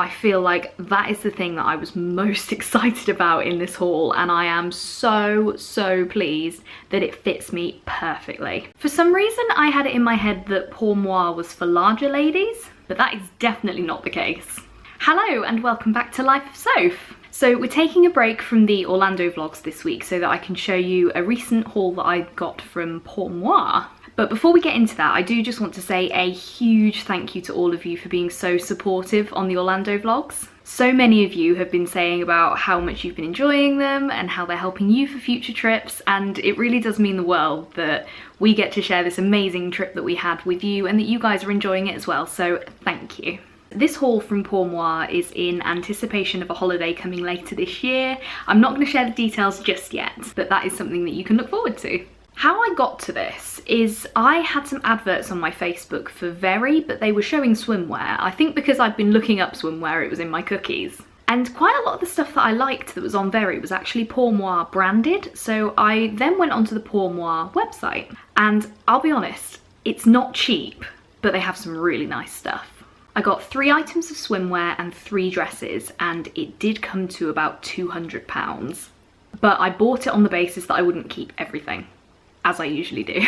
I feel like that is the thing that I was most excited about in this haul, and I am so pleased that it fits me perfectly. For some reason I had it in my head that Pour Moi was for larger ladies, but that is definitely not the case. Hello and welcome back to Life of Soph. So we're taking a break from the Orlando vlogs this week so that I can show you a recent haul that I got from Pour Moi. But before we get into that, I do just want to say a huge thank you to all of you for being so supportive on the Orlando vlogs. So many of you have been saying about how much you've been enjoying them and how they're helping you for future trips, and it really does mean the world that we get to share this amazing trip that we had with you and that you guys are enjoying it as well, so thank you. This haul from Pour Moi is in anticipation of a holiday coming later this year. I'm not going to share the details just yet, but that is something that you can look forward to. How I got to this is I had some adverts on my Facebook for Very, but they were showing swimwear. I think because I'd been looking up swimwear, it was in my cookies. And quite a lot of the stuff that I liked that was on Very was actually Pour Moi branded, so I then went onto the Pour Moi website. And I'll be honest, it's not cheap, but they have some really nice stuff. I got 3 items of swimwear and 3 dresses, and it did come to about £200. But I bought it on the basis that I wouldn't keep everything, as I usually do.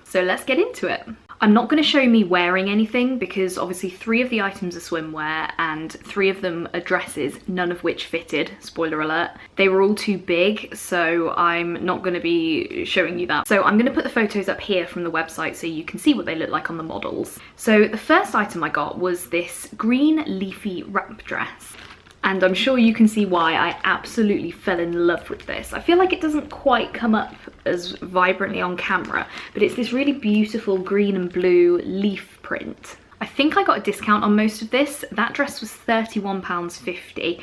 So let's get into it. I'm not going to show me wearing anything because obviously 3 of the items are swimwear and 3 of them are dresses, none of which fitted, spoiler alert. They were all too big, so I'm not going to be showing you that. So I'm going to put the photos up here from the website so you can see what they look like on the models. So the first item I got was this green leafy wrap dress. And I'm sure you can see why I absolutely fell in love with this. I feel like it doesn't quite come up as vibrantly on camera, but it's this really beautiful green and blue leaf print. I think I got a discount on most of this. That dress was £31.50.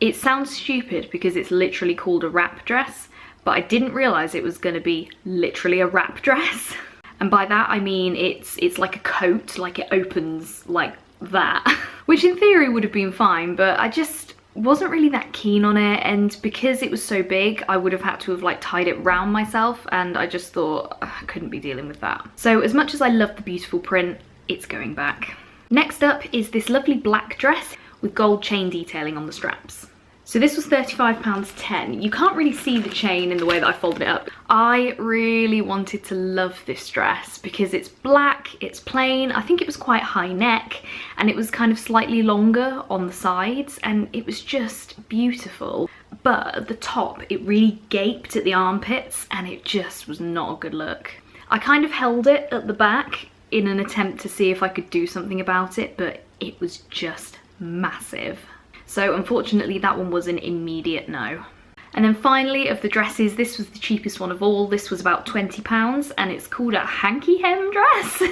It sounds stupid because it's literally called a wrap dress, but I didn't realise it was going to be literally a wrap dress. And by that I mean it's like a coat, like it opens like that, which in theory would have been fine, but I just wasn't really that keen on it, and because it was so big I would have had to have like tied it round myself, and I just thought I couldn't be dealing with that. So as much as I love the beautiful print, it's going back. Next up is this lovely black dress with gold chain detailing on the straps. So this was £35.10. You can't really see the chain in the way that I folded it up. I really wanted to love this dress because it's black, it's plain, I think it was quite high neck, and it was kind of slightly longer on the sides, and it was just beautiful. But at the top, it really gaped at the armpits, and it just was not a good look. I kind of held it at the back in an attempt to see if I could do something about it, but it was just massive. So unfortunately that one was an immediate no. And then finally, of the dresses, this was the cheapest one of all. This was about £20 and it's called a hanky hem dress.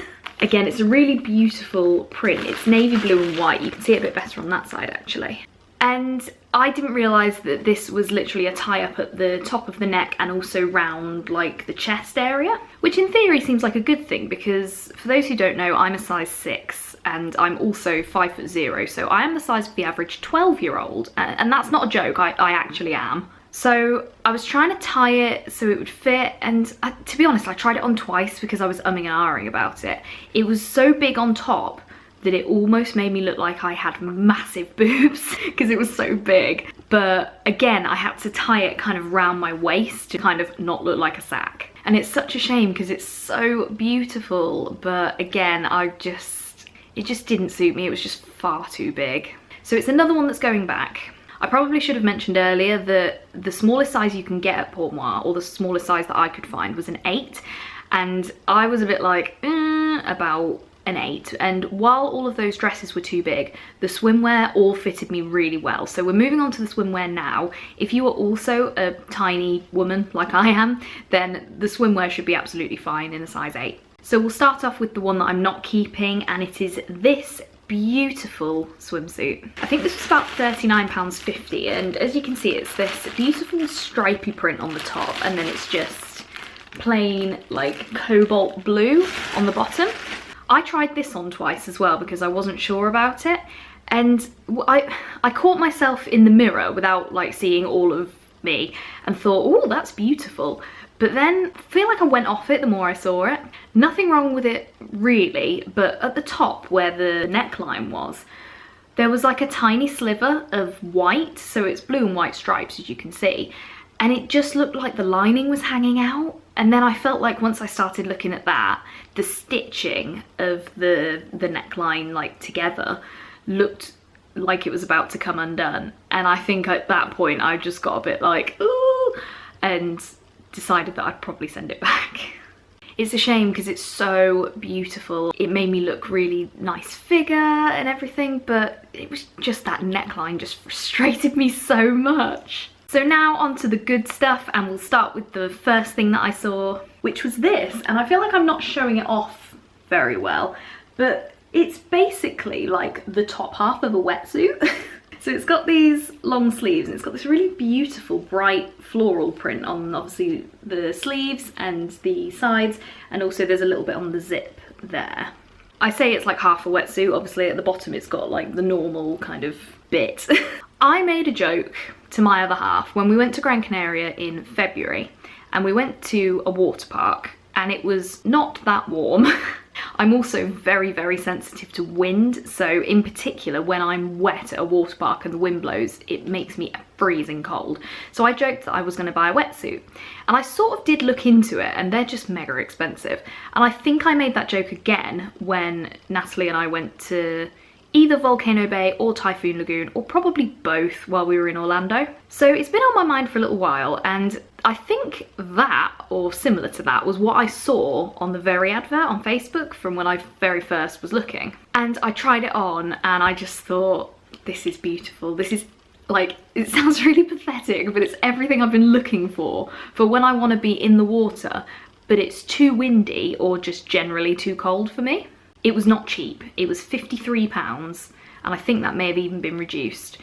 Again, it's a really beautiful print. It's navy blue and white. You can see it a bit better on that side actually. And I didn't realise that this was literally a tie-up at the top of the neck and also round like the chest area, which in theory seems like a good thing because for those who don't know, I'm a size 6 and I'm also 5'0", so I am the size of the average 12-year-old, and that's not a joke, I actually am. So I was trying to tie it so it would fit, and to be honest, I tried it on twice because I was umming and ahhing about it. It was so big on top that it almost made me look like I had massive boobs because it was so big. But again, I had to tie it kind of round my waist to kind of not look like a sack. And it's such a shame because it's so beautiful, but again, it just didn't suit me. It was just far too big. So it's another one that's going back. I probably should have mentioned earlier that the smallest size you can get at Pour Moi, or the smallest size that I could find, was an 8. And I was a bit like, about an 8. And while all of those dresses were too big, the swimwear all fitted me really well. So we're moving on to the swimwear now. If you are also a tiny woman like I am, then the swimwear should be absolutely fine in a size 8. So we'll start off with the one that I'm not keeping, and it is this beautiful swimsuit. I think this was about £39.50, and as you can see, it's this beautiful stripy print on the top, and then it's just plain like cobalt blue on the bottom. I tried this on twice as well because I wasn't sure about it, and I caught myself in the mirror without like seeing all of me and thought, oh, that's beautiful. But then I feel like I went off it the more I saw it. Nothing wrong with it really, but at the top where the neckline was, there was like a tiny sliver of white, so it's blue and white stripes as you can see, and it just looked like the lining was hanging out. And then I felt like once I started looking at that, the stitching of the neckline like together looked like it was about to come undone. And I think at that point I just got a bit like, ooh, and decided that I'd probably send it back. It's a shame because it's so beautiful. It made me look really nice figure and everything, but it was just that neckline just frustrated me so much. So now onto the good stuff, and we'll start with the first thing that I saw, which was this. And I feel like I'm not showing it off very well, but it's basically like the top half of a wetsuit. So it's got these long sleeves and it's got this really beautiful bright floral print on obviously the sleeves and the sides, and also there's a little bit on the zip there. I say it's like half a wetsuit, obviously at the bottom it's got like the normal kind of bit. I made a joke to my other half when we went to Gran Canaria in February, and we went to a water park and it was not that warm. I'm also very, very sensitive to wind, so in particular when I'm wet at a water park and the wind blows, it makes me freezing cold. So I joked that I was going to buy a wetsuit, and I sort of did look into it, and they're just mega expensive. And I think I made that joke again when Natalie and I went to either Volcano Bay or Typhoon Lagoon, or probably both while we were in Orlando. So it's been on my mind for a little while, and I think that, or similar to that, was what I saw on the very advert on Facebook from when I very first was looking. And I tried it on and I just thought, this is beautiful. This is like, it sounds really pathetic, but it's everything I've been looking for when I want to be in the water, but it's too windy or just generally too cold for me. It was not cheap. It was £53, and I think that may have even been reduced.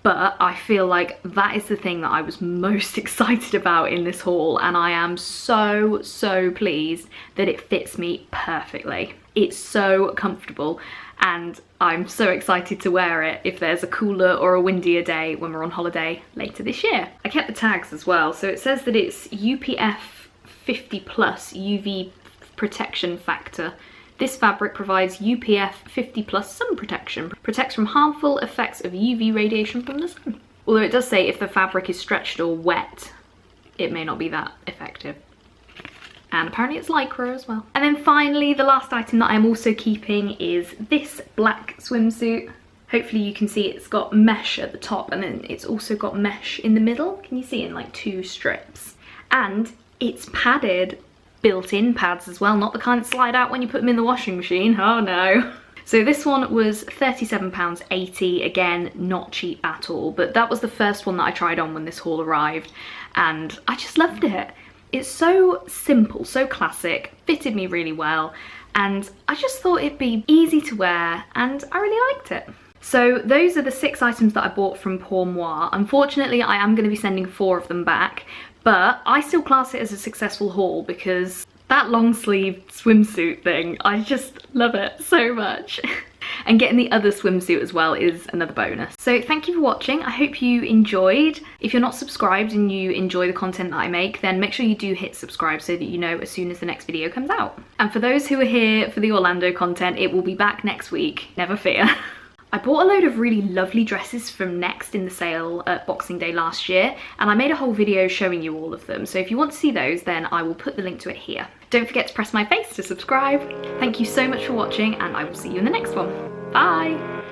But I feel like that is the thing that I was most excited about in this haul, and I am so, so pleased that it fits me perfectly. It's so comfortable, and I'm so excited to wear it if there's a cooler or a windier day when we're on holiday later this year. I kept the tags as well, so it says that it's UPF 50+ UV protection factor. This fabric provides UPF 50+ sun protection, protects from harmful effects of UV radiation from the sun. Although it does say if the fabric is stretched or wet, it may not be that effective. And apparently it's lycra as well. And then finally, the last item that I'm also keeping is this black swimsuit. Hopefully you can see it's got mesh at the top, and then it's also got mesh in the middle. Can you see, in like 2 strips? And it's padded. Built-in pads as well, not the kind that slide out when you put them in the washing machine. Oh no. So this one was £37.80, again not cheap at all, but that was the first one that I tried on when this haul arrived, and I just loved it. It's so simple, so classic, fitted me really well, and I just thought it'd be easy to wear, and I really liked it. So those are the 6 items that I bought from Pour Moi. Unfortunately, I am going to be sending 4 of them back, but I still class it as a successful haul because that long sleeve swimsuit thing, I just love it so much. And getting the other swimsuit as well is another bonus. So thank you for watching. I hope you enjoyed. If you're not subscribed and you enjoy the content that I make, then make sure you do hit subscribe so that you know as soon as the next video comes out. And for those who are here for the Orlando content, it will be back next week, never fear. I bought a load of really lovely dresses from Next in the sale at Boxing Day last year, and I made a whole video showing you all of them, so if you want to see those, then I will put the link to it here. Don't forget to press my face to subscribe. Thank you so much for watching, and I will see you in the next one. Bye!